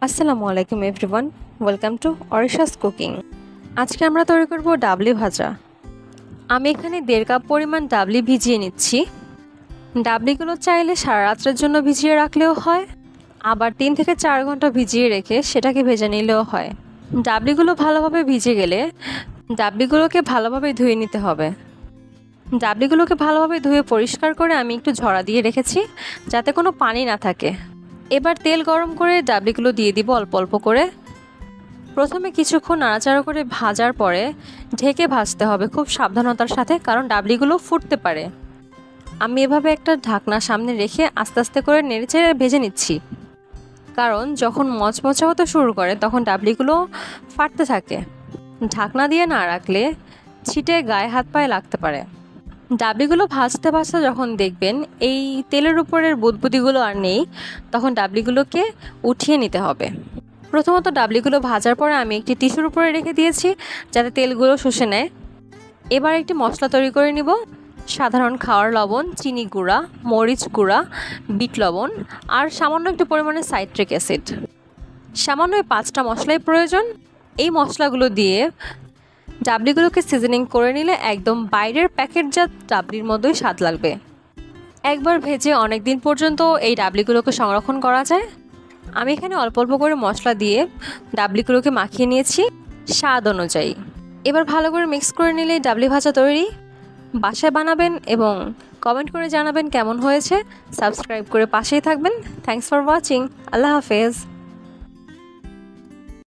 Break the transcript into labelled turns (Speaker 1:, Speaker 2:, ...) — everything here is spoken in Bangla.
Speaker 1: আসসালামু আলাইকুম এভরিওয়ান, ওয়েলকাম টু অরিশাস কুকিং। আজকে আমরা তৈরি করব ডাবলি ভাজা। আমি এখানে 1.5 কাপ পরিমাণ ডাবলি ভিজিয়ে নিচ্ছি। ডাবলিগুলো চাইলে সারা রাত্রের জন্য ভিজিয়ে রাখলেও হয়, আবার 3 থেকে 4 ঘন্টা ভিজিয়ে রেখে সেটাকে ভেজে নিলেও হয়। ডাবলিগুলো ভালোভাবে ভিজে গেলে ডাবলিগুলোকে ভালোভাবে ধুয়ে নিতে হবে। ডাবলিগুলোকে ভালোভাবে ধুয়ে পরিষ্কার করে আমি একটু ঝরা দিয়ে রেখেছি যাতে কোনো পানি না থাকে। এবার তেল গরম করে ডাবলিগুলো দিয়ে দিব অল্প অল্প করে। প্রথমে কিছুক্ষণ নাড়াচাড়া করে ভাজার পরে ঢেকে ভাজতে হবে খুব সাবধানতার সাথে, কারণ ডাবলিগুলো ফুটতে পারে। আমি এভাবে একটা ঢাকনা সামনে রেখে আস্তে আস্তে করে নেড়েচেড়ে ভেজে নিচ্ছি, কারণ যখন মচমচা হতে শুরু করে তখন ডাবলিগুলো ফাটতে থাকে। ঢাকনা দিয়ে না রাখলে ছিটে গায়ে হাত পায়ে লাগতে পারে। ডাবলিগুলো ভাজতে ভাজতে যখন দেখবেন এই তেলের উপরের বুদবুদিগুলো আর নেই, তখন ডাবলিগুলোকে উঠিয়ে নিতে হবে। প্রথমত ডাবলিগুলো ভাজার পরে আমি একটি টিস্যুর উপরে রেখে দিয়েছি যাতে তেলগুলো শুষে নেয়। এবার একটি মশলা তৈরি করে নিব। সাধারণ খাওয়ার লবণ, চিনি গুঁড়া, মরিচ গুঁড়া, বিট লবণ আর সামান্য একটু পরিমাণে সাইট্রিক অ্যাসিড। সামান্য 5টা মশলাই প্রয়োজন। এই মশলাগুলো দিয়ে ডাবলিগুলোকে সিজনিং করে নিলে একদম বাইরের প্যাকেটজাত ডাবলির মতোই স্বাদ লাগবে। একবার ভেজে অনেক দিন পর্যন্ত এই ডাবলিগুলোকে সংরক্ষণ করা যায়। আমি এখানে অল্প অল্প করে মশলা দিয়ে ডাবলিগুলোকে মাখিয়ে নিয়েছি স্বাদ অনুযায়ী। এবার ভালো করে মিক্স করে নিলে ডাবলি ভাজা তৈরি। বাসায় বানাবেন এবং কমেন্ট করে জানাবেন কেমন হয়েছে। সাবস্ক্রাইব করে পাশেই থাকবেন। Thanks for watching. আল্লাহ হাফেজ।